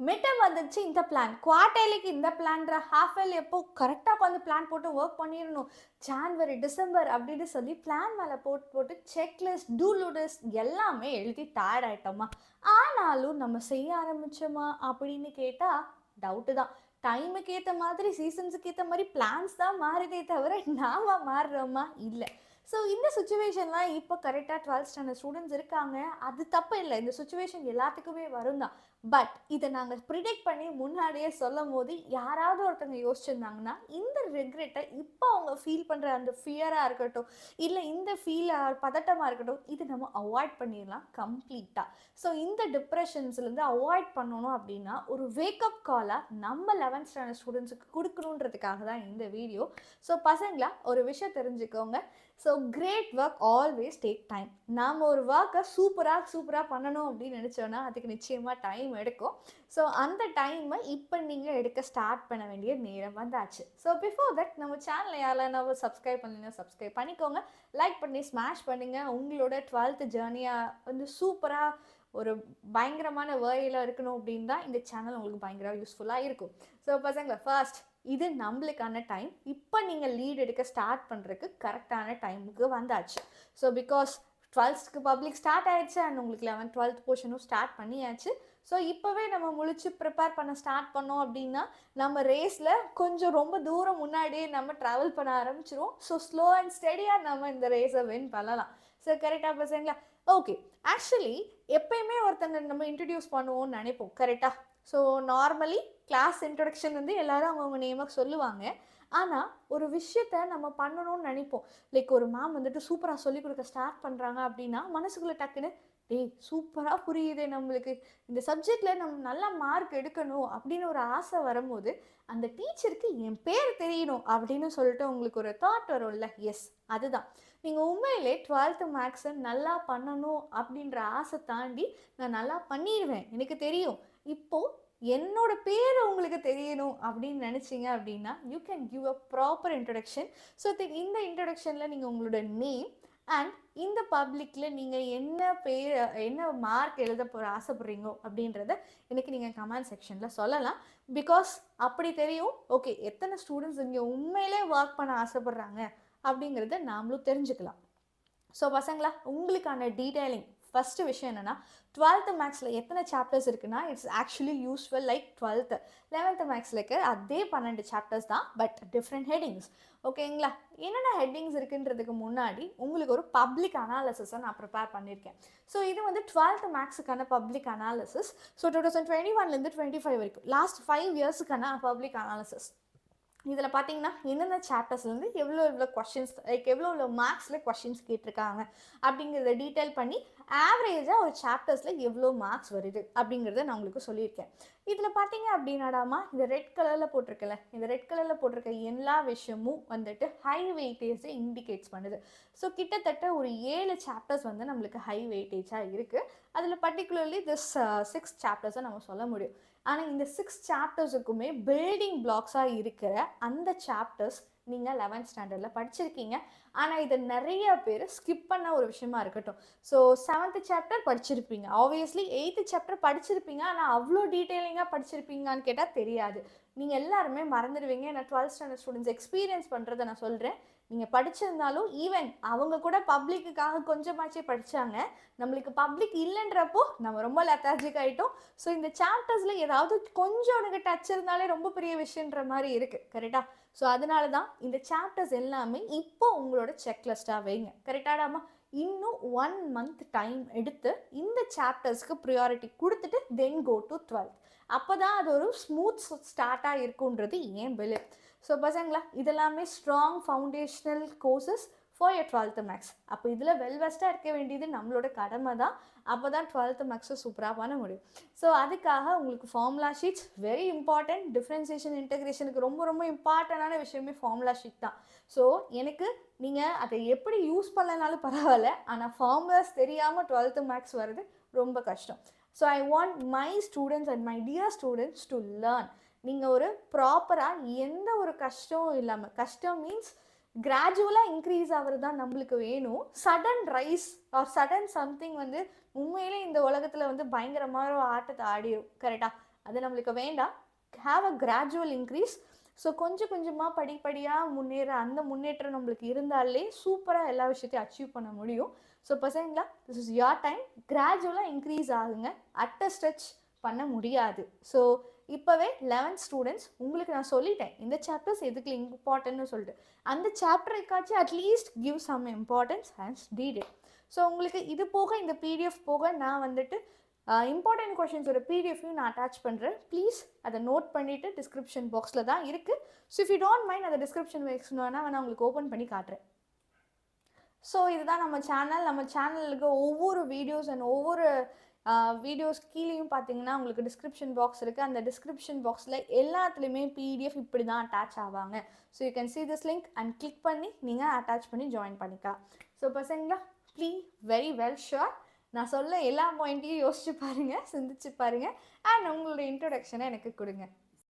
Midterm வந்துச்சு இந்த plan, குவார்டர்லிக்கு இந்த பிளான்ற, ஹாஃப் இயர்லி எப்போ கரெக்டாக உட்காந்து பிளான் போட்டு ஒர்க் பண்ணிடணும், ஜான்வரி டிசம்பர் அப்படின்னு சொல்லி பிளான் மேலே போட்டு போட்டு செக்லிஸ்ட் டூலுடிஸ்ட் எல்லாமே எழுதி டயர்ட் ஆகிட்டோமா. ஆனாலும் நம்ம செய்ய ஆரம்பித்தோமா அப்படின்னு கேட்டால் டவுட்டு தான். டைமுக்கு ஏற்ற மாதிரி சீசன்ஸுக்கு ஏற்ற மாதிரி பிளான்ஸ் தான் மாறுதே தவிர நாம மாறுறோமா இல்லை. ஸோ இந்த சுச்சுவேஷன்லாம் இப்போ கரெக்டாக 12th ஸ்டாண்டர்ட் ஸ்டூடெண்ட்ஸ் இருக்காங்க. அது தப்பு இல்லை, இந்த சுச்சுவேஷன் எல்லாத்துக்குமே வரும் தான். பட் இதை நாங்கள் ப்ரிடிக்ட் பண்ணி முன்னாடியே சொல்லும் போது யாராவது ஒருத்தவங்க யோசிச்சிருந்தாங்கன்னா இந்த ரெக்ரெட்டை இப்போ அவங்க ஃபீல் பண்ணுற அந்த ஃபியராக இருக்கட்டும், இல்லை இந்த பதட்டமாக இருக்கட்டும், இது நம்ம அவாய்ட் பண்ணிடலாம் கம்ப்ளீட்டாக. ஸோ இந்த டிப்ரெஷன்ஸ்லேருந்து அவாய்ட் பண்ணணும் அப்படின்னா ஒரு வேக்கப் காலாக நம்ம 11th ஸ்டாண்டர்ட் ஸ்டூடெண்ட்ஸுக்கு கொடுக்கணுன்றதுக்காக தான் இந்த வீடியோ. ஸோ பசங்களா ஒரு விஷயம் தெரிஞ்சுக்கோங்க. So great work always take time. நாம் ஒரு ஒர்க்கை சூப்பராக பண்ணணும் அப்படின்னு நினச்சோன்னா அதுக்கு நிச்சயமாக டைம் எடுக்கும். ஸோ அந்த டைமை இப்போ நீங்கள் எடுக்க ஸ்டார்ட் பண்ண வேண்டிய நேரம் வந்தாச்சு. ஸோ பிஃபோர் தட் நம்ம சேனலை யாரெல்லாம் சப்ஸ்கிரைப் பண்ணீங்கன்னா சப்ஸ்கிரைப் பண்ணிக்கோங்க, லைக் பண்ணி ஸ்மாஷ் பண்ணுங்கள். உங்களோட 12th ஜேர்னியாக வந்து சூப்பராக ஒரு பயங்கரமான வேயில் இருக்கணும் அப்படின்னு தான் இந்த சேனல் உங்களுக்கு பயங்கர யூஸ்ஃபுல்லாக இருக்கும். ஸோ பசங்க ஃபர்ஸ்ட் இது நம்மளுக்கான டைம். இப்போ நீங்கள் லீட் எடுக்க ஸ்டார்ட் பண்ணுறதுக்கு கரெக்டான டைமுக்கு வந்தாச்சு. So because 12th public start ஆயிடுச்சு அண்ட் உங்களுக்கு 11th 12th போர்ஷனும் ஸ்டார்ட் பண்ணியாச்சு. ஸோ இப்போவே நம்ம முழிச்சு ப்ரிப்பேர் பண்ண ஸ்டார்ட் பண்ணோம் அப்படின்னா நம்ம ரேஸில் கொஞ்சம் ரொம்ப தூரம் முன்னாடியே நம்ம ட்ராவல் பண்ண ஆரம்பிச்சிரும். ஸோ ஸ்லோ அண்ட் ஸ்டெடியாக நம்ம இந்த ரேஸை வின் பண்ணலாம். ஸோ கரெக்டாக பசங்களா? ஓகே, ஆக்சுவலி எப்பயுமே ஒருத்தங்க நம்ம இன்ட்ரடியூஸ் பண்ணுவோம்னு நினைப்போம், கரெக்டாக? ஸோ நார்மலி கிளாஸ் இன்ட்ரொடக்ஷன் வந்து எல்லாரும் அவங்கவுங்க நேமாக சொல்லுவாங்க. ஆனால் ஒரு விஷயத்த நம்ம பண்ணணும்னு நினைப்போம். லைக் ஒரு மேம் வந்துட்டு சூப்பராக சொல்லிக் கொடுக்க ஸ்டார்ட் பண்ணுறாங்க அப்படின்னா மனசுக்குள்ளே டக்குன்னு டேய் சூப்பராக புரியுது, நம்மளுக்கு இந்த சப்ஜெக்டில் நம்ம நல்லா மார்க் எடுக்கணும் அப்படின்னு ஒரு ஆசை வரும்போது அந்த டீச்சருக்கு என் பேர் தெரியணும் அப்படின்னு சொல்லிட்டு உங்களுக்கு ஒரு தாட் வரும்ல. எஸ், அதுதான். நீங்கள் உண்மையிலே 12th மேக்ஸை நல்லா பண்ணணும் அப்படின்ற ஆசை தாண்டி நான் நல்லா பண்ணிடுவேன், எனக்கு தெரியும், இப்போது என்னோட பேர் உங்களுக்கு தெரியணும் அப்படின்னு நினச்சிங்க அப்படின்னா you can give a proper introduction. So இந்த இன்ட்ரொடக்ஷனில் நீங்கள் உங்களோட நேம் அண்ட் இந்த பப்ளிக்கில் நீங்கள் என்ன மார்க் எழுத ஆசைப்படுறீங்க அப்படின்றத எனக்கு நீங்கள் கமெண்ட் செக்ஷனில் சொல்லலாம். பிகாஸ் அப்படி தெரியும் ஓகே எத்தனை ஸ்டூடெண்ட்ஸ் இங்கே உண்மையிலே ஒர்க் பண்ண ஆசைப்படுறாங்க அப்படிங்கிறத நாமளும் தெரிஞ்சுக்கலாம். ஸோ பசங்களா உங்களுக்கான டீட்டெயிலிங் ஃபஸ்ட்டு விஷயம் என்னென்னா 12th மேக்ஸில் எத்தனை சாப்டர்ஸ் இருக்குன்னா it's actually usual like 12th 11th மேக்ஸில் இருக்க அதே 12 சாப்டர்ஸ் தான், பட் டிஃப்ரெண்ட் ஹெட்டிங்ஸ். ஓகேங்களா? என்னென்ன ஹெட்டிங்ஸ் இருக்குன்றதுக்கு முன்னாடி உங்களுக்கு ஒரு பப்ளிக் அனாலிசிஸை நான் ப்ரிப்பேர் பண்ணியிருக்கேன். ஸோ இது வந்து 12th மேக்ஸுக்கான பப்ளிக் அனாலிசிஸ். ஸோ 2021 25 வரைக்கும் லாஸ்ட் 5 இயர்ஸுக்கான பப்ளிக் அனாலிசிஸ். இதில் பார்த்தீங்கன்னா என்னென்ன சாப்டர்ஸ்லேருந்து எவ்வளோ கொஷின்ஸ் லைக் எவ்வளோ மார்க்ஸில் கொஷின்ஸ் கேட்டிருக்காங்க அப்படிங்கிறத டீட்டெயில் பண்ணி ஆவரேஜாக ஒரு சாப்டர்ஸில் எவ்வளோ மார்க்ஸ் வருது அப்படிங்கிறத நான் உங்களுக்கு சொல்லியிருக்கேன். இதில் பார்த்தீங்க அப்படின்னாடாமா இந்த ரெட் கலரில் போட்டிருக்கல, இந்த ரெட் கலரில் போட்டிருக்க எல்லா விஷயமும் வந்துட்டு ஹை வெயிட்டேஜை இண்டிகேட்ஸ் பண்ணுது. ஸோ கிட்டத்தட்ட ஒரு 7 சாப்டர்ஸ் வந்து நம்மளுக்கு ஹை வெயிட்டேஜாக இருக்குது. அதில் பர்டிகுலர்லி திஸ் 6 சாப்டர்ஸை நம்ம சொல்ல முடியும். ஆனால் இந்த 6 சாப்டர்ஸுக்குமே பில்டிங் பிளாக்ஸாக இருக்கிற அந்த சாப்டர்ஸ் நீங்கள் 11th ஸ்டாண்டர்டில் படிச்சிருக்கீங்க. ஆனால் இதை நிறைய பேர் ஸ்கிப் பண்ண ஒரு விஷயமா இருக்கட்டும். ஸோ 7th சாப்டர் படிச்சிருப்பீங்க, ஆப்வியஸ்லி 8th சாப்டர் படிச்சிருப்பீங்க, ஆனால் அவ்வளோ டீட்டெயிலிங்காக படிச்சிருப்பீங்கன்னு கேட்டால் தெரியாது. நீங்கள் எல்லாருமே மறந்துடுவீங்க. ஏன்னா 12th ஸ்டாண்டர்ட் ஸ்டூடெண்ட்ஸ் எக்ஸ்பீரியன்ஸ் பண்ணுறதை நான் சொல்கிறேன். நீங்கள் படிச்சிருந்தாலும் ஈவன் அவங்க கூட பப்ளிக்குக்காக கொஞ்சமாச்சே படித்தாங்க. நம்மளுக்கு பப்ளிக் இல்லைன்றப்போ நம்ம ரொம்ப லெத்தாஜிக் ஆகிட்டோம். ஸோ இந்த சாப்டர்ஸில் ஏதாவது கொஞ்சம் எனக்கு டச் இருந்தாலே ரொம்ப பெரிய விஷயன்ற மாதிரி இருக்குது, கரெக்டாக? ஸோ அதனால தான் இந்த சாப்டர்ஸ் எல்லாமே இப்போ உங்களோட செக்லிஸ்ட்டாக வைங்க, கரெக்டாடாமா? இன்னும் 1 month டைம் எடுத்து இந்த சாப்டர்ஸ்க்கு ப்ரியாரிட்டி கொடுத்துட்டு தென் கோ டு 12th. அப்போ தான் அது ஒரு ஸ்மூத் ஸ்டார்ட்டாக இருக்குன்றது ஏன் பிலீவ். ஸோ பசங்களா இதெல்லாமே strong foundational courses for your 12th maths. அப்போ இதில் வெல்வெஸ்ட்டாக இருக்க வேண்டியது நம்மளோட கடமை தான். அப்போ தான் 12th மேக்ஸை சூப்பராக பண்ண முடியும். ஸோ அதுக்காக உங்களுக்கு formula sheets very important. Differentiation இன்டெகிரேஷனுக்கு ரொம்ப ரொம்ப இம்பார்ட்டண்டான விஷயமே ஃபார்முலா ஷீட் தான். ஸோ எனக்கு நீங்கள் அதை எப்படி யூஸ் பண்ணலனாலும் பரவாயில்ல, ஆனால் ஃபார்முலாஸ் தெரியாமல் 12th மேக்ஸ் வர்றது ரொம்ப கஷ்டம். So I want my students and my dear students to learn. நீங்கள் ஒரு ப்ராப்பராக எந்த ஒரு கஷ்டமும் இல்லாமல், கஷ்டம் மீன்ஸ் கிராஜுவலாக இன்க்ரீஸ் ஆகிறது தான் நம்மளுக்கு வேணும். Sudden rice R sudden something வந்து உண்மையிலே இந்த உலகத்தில் வந்து பயங்கரமான ஆட்டத்தை ஆடிடும், கரெக்டாக? அது நம்மளுக்கு வேண்டாம். Have a gradual increase. So கொஞ்சம் கொஞ்சமாக படிப்படியாக முன்னேற அந்த முன்னேற்றம் நம்மளுக்கு இருந்தாலே சூப்பராக எல்லா விஷயத்தையும் அச்சீவ் பண்ண முடியும். ஸோ பசங்களா, திஸ் இஸ் யோர் டைம். கிராஜுவலாக இன்க்ரீஸ் ஆகுங்க, அட் அ ஸ்ட்ரெச் பண்ண முடியாது. ஸோ இப்போவே 11th ஸ்டூடெண்ட்ஸ் உங்களுக்கு நான் சொல்லிட்டேன் இந்த சாப்டர்ஸ் எதுக்கு இம்பார்ட்டன்ட்னு சொல்லிட்டு. அந்த சாப்டருக்காச்சும் at least give some importance and read it. So உங்களுக்கு இது போக இந்த பிடிஎஃப் போக நான் வந்துட்டு இம்பார்ட்டன்ட் கொஷின்ஸோட பிடிஎஃப்லையும் நான் அட்டாச் பண்ணுறேன். ப்ளீஸ் அதை நோட் பண்ணிவிட்டு டிஸ்கிரிப்ஷன் பாக்ஸில் தான் இருக்குது. So if you don't mind அதை டிஸ்கிரிப்ஷன் பாக்ஸ் வேணால் நான் உங்களுக்கு ஓப்பன் பண்ணி காட்டுறேன். ஸோ இதுதான் நம்ம சேனல். நம்ம சேனலுக்கு ஒவ்வொரு வீடியோஸ் அண்ட் ஒவ்வொரு வீடியோஸ் கீழேயும் பார்த்தீங்கன்னா உங்களுக்கு டிஸ்கிரிப்ஷன் பாக்ஸ் இருக்குது. அந்த டிஸ்கிரிப்ஷன் பாக்ஸில் எல்லாத்துலேயுமே பிடிஎஃப் இப்படி தான் அட்டாச் ஆவாங்க. So you can see this link and click பண்ணி நீங்கள் அட்டாச் பண்ணி ஜாயின் பண்ணிக்கலாம். ஸோ பசங்களா, ப்ளீஸ் வெரி வெல் ஷுர். நான் சொல்ல எல்லா பாயிண்ட்டையும் யோசிச்சு பாருங்கள், சிந்திச்சு பாருங்கள் அண்ட் உங்களோட இன்ட்ரொடக்ஷனை எனக்கு கொடுங்க.